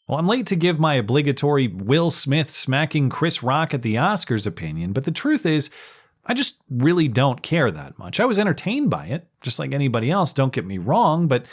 Well, I'm late to give my obligatory Will Smith smacking Chris Rock at the Oscars opinion, but the truth is, I just really don't care that much. I was entertained by it, just like anybody else, don't get me wrong, but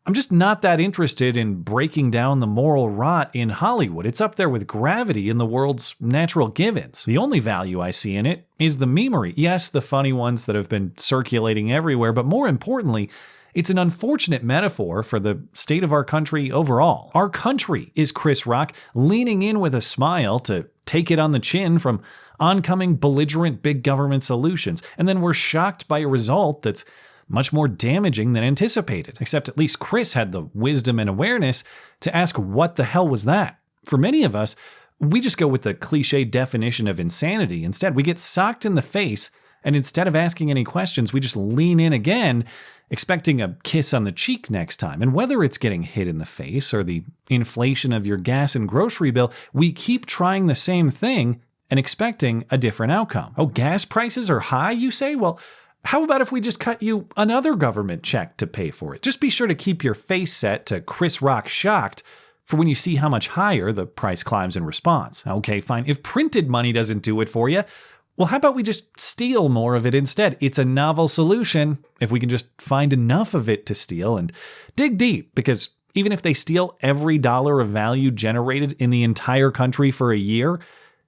I'm just not that interested in breaking down the moral rot in Hollywood. It's up there with Gravity in the world's natural givens. The only value I see in it is the memery. Yes, the funny ones that have been circulating everywhere, but more importantly, it's an unfortunate metaphor for the state of our country overall. Our country is Chris Rock leaning in with a smile to take it on the chin from oncoming belligerent big government solutions, and then we're shocked by a result that's much more damaging than anticipated. Except at least Chris had the wisdom and awareness to ask what the hell was that? For many of us, we just go with the cliche definition of insanity. Instead, we get socked in the face, and instead of asking any questions, we just lean in again, expecting a kiss on the cheek next time. And whether it's getting hit in the face or the inflation of your gas and grocery bill, we keep trying the same thing and expecting a different outcome. Oh, gas prices are high, you say? Well, how about if we just cut you another government check to pay for it? Just be sure to keep your face set to Chris Rock shocked for when you see how much higher the price climbs in response. Okay, fine. If printed money doesn't do it for you, well, how about we just steal more of it instead? It's a novel solution if we can just find enough of it to steal and dig deep, because even if they steal every dollar of value generated in the entire country for a year,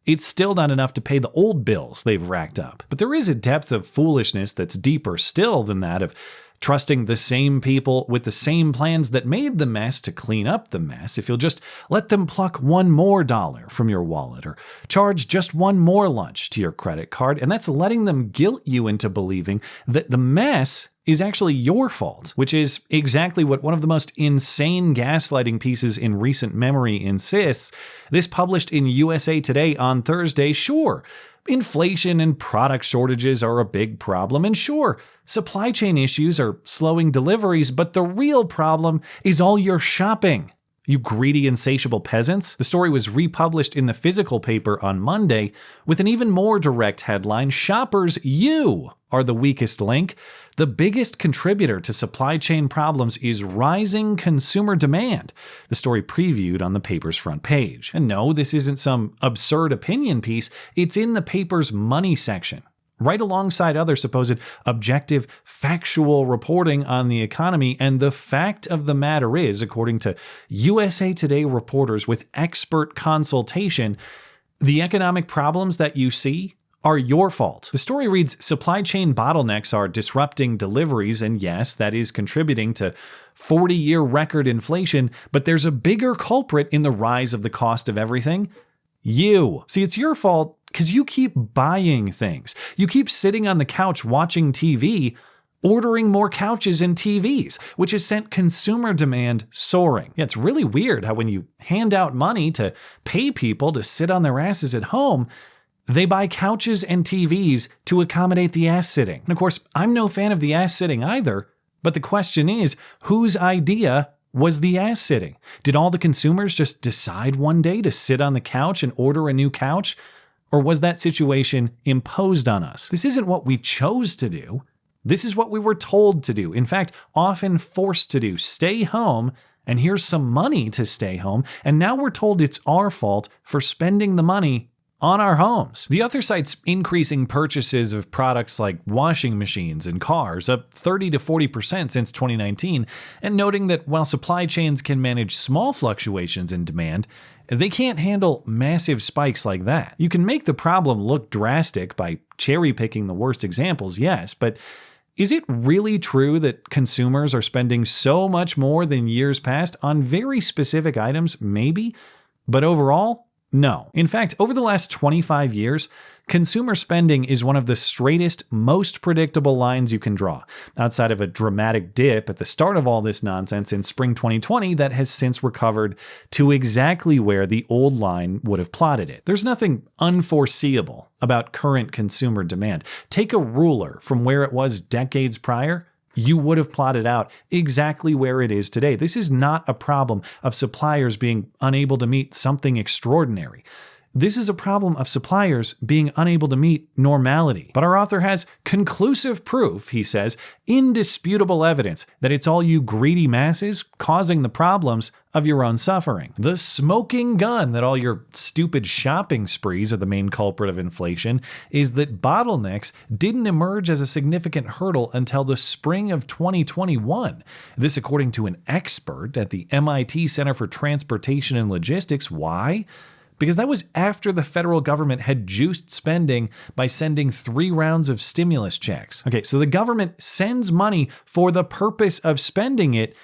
it's still not enough to pay the old bills they've racked up. But there is a depth of foolishness that's deeper still than that of trusting the same people with the same plans that made the mess to clean up the mess if you'll just let them pluck one more dollar from your wallet or charge just one more lunch to your credit card. And that's letting them guilt you into believing that the mess is actually your fault, which is exactly what one of the most insane gaslighting pieces in recent memory insists. This published in USA Today on Thursday. Sure, inflation and product shortages are a big problem, and sure, supply chain issues are slowing deliveries, but the real problem is all your shopping. You greedy, insatiable peasants. The story was republished in the physical paper on Monday with an even more direct headline: Shoppers, you are the weakest link. The biggest contributor to supply chain problems is rising consumer demand. The story previewed on the paper's front page. And no, this isn't some absurd opinion piece. It's in the paper's money section, right alongside other supposed objective, factual reporting on the economy. And the fact of the matter is, according to USA Today reporters with expert consultation, the economic problems that you see are your fault. The story reads, supply chain bottlenecks are disrupting deliveries, and yes, that is contributing to 40-year record inflation, but there's a bigger culprit in the rise of the cost of everything. You. See, it's your fault because you keep buying things. You keep sitting on the couch watching TV, ordering more couches and TVs, which has sent consumer demand soaring. Yeah, it's really weird how when you hand out money to pay people to sit on their asses at home, they buy couches and TVs to accommodate the ass sitting. And of course, I'm no fan of the ass sitting either, but the question is, whose idea was the ass sitting? Did all the consumers just decide one day to sit on the couch and order a new couch? Or was that situation imposed on us? This isn't what we chose to do. This is what we were told to do. In fact, often forced to do. Stay home, and here's some money to stay home. And now we're told it's our fault for spending the money on our homes. The other cites increasing purchases of products like washing machines and cars, up 30 to 40% since 2019, and noting that while supply chains can manage small fluctuations in demand, they can't handle massive spikes like that. You can make the problem look drastic by cherry-picking the worst examples, yes, but is it really true that consumers are spending so much more than years past on very specific items? Maybe, but overall, no. In fact, over the last 25 years, consumer spending is one of the straightest, most predictable lines you can draw, outside of a dramatic dip at the start of all this nonsense in spring 2020 that has since recovered to exactly where the old line would have plotted it. There's nothing unforeseeable about current consumer demand. Take a ruler from where it was decades prior, you would have plotted out exactly where it is today. This is not a problem of suppliers being unable to meet something extraordinary. This is a problem of suppliers being unable to meet normality. But our author has conclusive proof, he says, indisputable evidence that it's all you greedy masses causing the problems of your own suffering. The smoking gun that all your stupid shopping sprees are the main culprit of inflation is that bottlenecks didn't emerge as a significant hurdle until the spring of 2021. This according to an expert at the MIT Center for Transportation and Logistics. Why? Because that was after the federal government had juiced spending by sending 3 rounds of stimulus checks. Okay, so the government sends money for the purpose of spending it,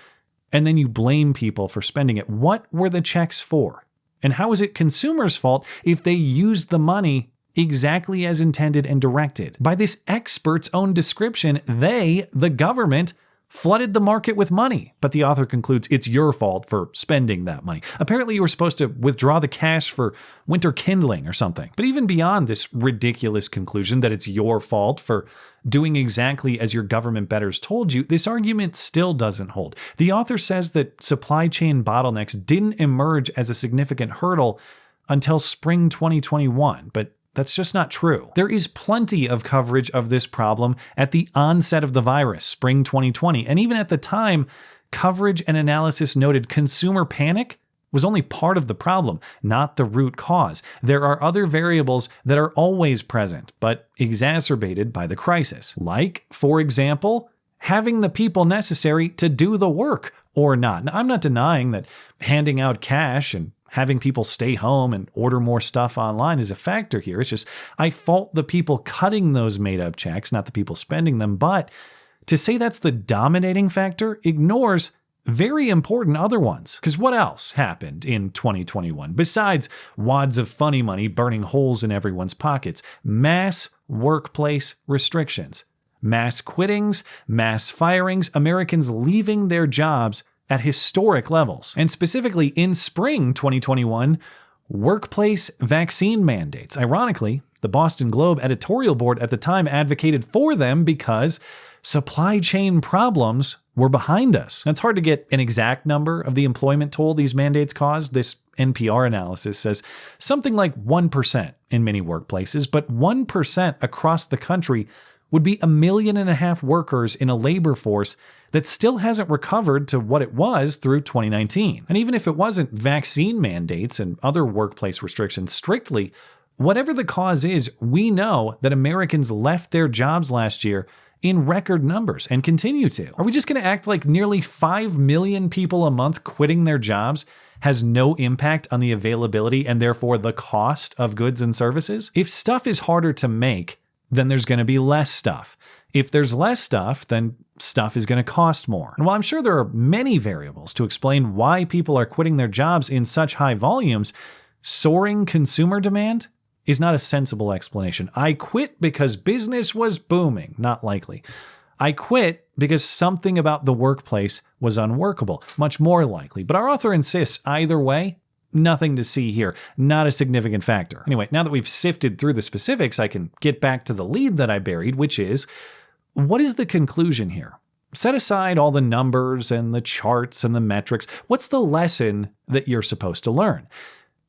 and then you blame people for spending it. What were the checks for? And how is it consumers' fault if they used the money exactly as intended and directed? By this expert's own description, they, the government, flooded the market with money. But the author concludes it's your fault for spending that money. Apparently you were supposed to withdraw the cash for winter kindling or something. But even beyond this ridiculous conclusion that it's your fault for doing exactly as your government betters told you, this argument still doesn't hold. The author says that supply chain bottlenecks didn't emerge as a significant hurdle until spring 2021, but that's just not true. There is plenty of coverage of this problem at the onset of the virus, spring 2020, and even at the time, coverage and analysis noted consumer panic was only part of the problem, not the root cause. There are other variables that are always present, but exacerbated by the crisis. Like, for example, having the people necessary to do the work or not. Now, I'm not denying that handing out cash and having people stay home and order more stuff online is a factor here. It's just, I fault the people cutting those made-up checks, not the people spending them. But to say that's the dominating factor ignores very important other ones. Because what else happened in 2021 besides wads of funny money burning holes in everyone's pockets? Mass workplace restrictions, mass quittings, mass firings, Americans leaving their jobs at historic levels. And specifically in spring 2021, workplace vaccine mandates. Ironically, the Boston Globe editorial board at the time advocated for them because supply chain problems were behind us. It's hard to get an exact number of the employment toll these mandates caused. This NPR analysis says something like 1% in many workplaces, but 1% across the country would be 1.5 million workers in a labor force that still hasn't recovered to what it was through 2019. And even if it wasn't vaccine mandates and other workplace restrictions strictly, whatever the cause is, we know that Americans left their jobs last year in record numbers and continue to. Are we just going to act like nearly 5 million people a month quitting their jobs has no impact on the availability and therefore the cost of goods and services? If stuff is harder to make, then there's going to be less stuff. If there's less stuff, then stuff is going to cost more. And while I'm sure there are many variables to explain why people are quitting their jobs in such high volumes, soaring consumer demand is not a sensible explanation. I quit because business was booming. Not likely. I quit because something about the workplace was unworkable. Much more likely. But our author insists either way, nothing to see here. Not a significant factor. Anyway, now that we've sifted through the specifics, I can get back to the lead that I buried, which is, what is the conclusion here? Set aside all the numbers and the charts and the metrics. What's the lesson that you're supposed to learn?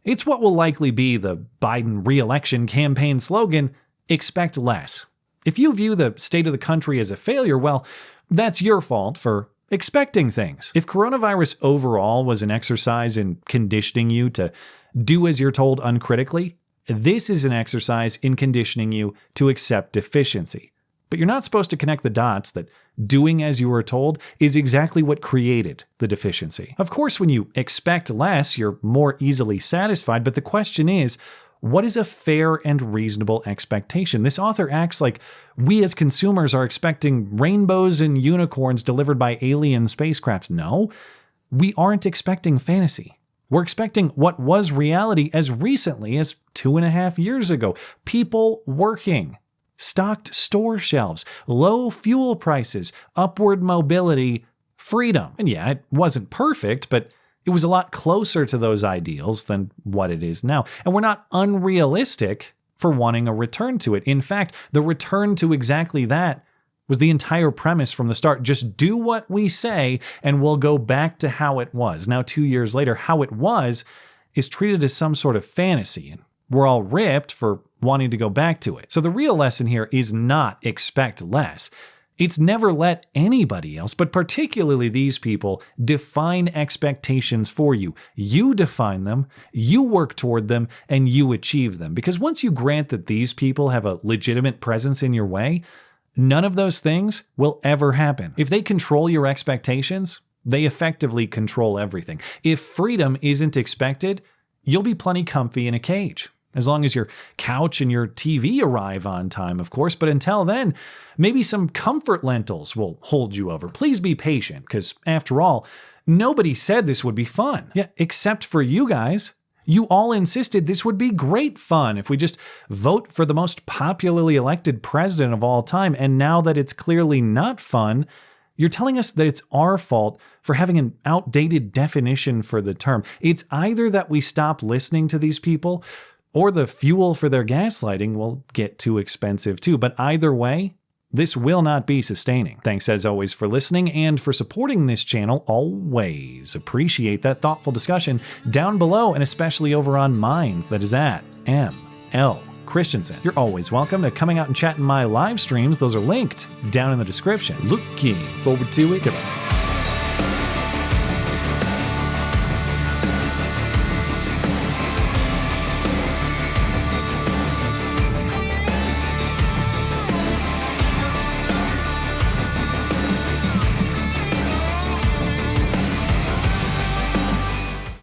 It's what will likely be the Biden re-election campaign slogan, expect less. If you view the state of the country as a failure, well, that's your fault for expecting things. If coronavirus overall was an exercise in conditioning you to do as you're told uncritically, this is an exercise in conditioning you to accept deficiency. But you're not supposed to connect the dots that doing as you were told is exactly what created the deficiency. Of course, when you expect less, you're more easily satisfied, but the question is, what is a fair and reasonable expectation? This author acts like we as consumers are expecting rainbows and unicorns delivered by alien spacecrafts. No, we aren't expecting fantasy. We're expecting what was reality as recently as 2.5 years ago. People working, stocked store shelves, low fuel prices, upward mobility, freedom. And yeah, it wasn't perfect, but it was a lot closer to those ideals than what it is now. And we're not unrealistic for wanting a return to it. In fact, the return to exactly that was the entire premise from the start. Just do what we say and we'll go back to how it was. Now, 2 years later, how it was is treated as some sort of fantasy. And we're all ripped for wanting to go back to it. So the real lesson here is not expect less. It's never let anybody else, but particularly these people, define expectations for you. You define them, you work toward them, and you achieve them. Because once you grant that these people have a legitimate presence in your way, none of those things will ever happen. If they control your expectations, they effectively control everything. If freedom isn't expected, you'll be plenty comfy in a cage. As long as your couch and your TV arrive on time, of course. But until then, maybe some comfort lentils will hold you over. Please be patient, because after all, nobody said this would be fun. Yeah, except for you guys. You all insisted this would be great fun if we just vote for the most popularly elected president of all time. And now that it's clearly not fun, you're telling us that it's our fault for having an outdated definition for the term. It's either that we stop listening to these people, or the fuel for their gaslighting will get too expensive too. But either way, this will not be sustaining. Thanks as always for listening and for supporting this channel. Always appreciate that thoughtful discussion down below, and especially over on Minds, that is at ML Christiansen. You're always welcome to coming out and chatting my live streams. Those are linked down in the description. Looking forward to it. Goodbye.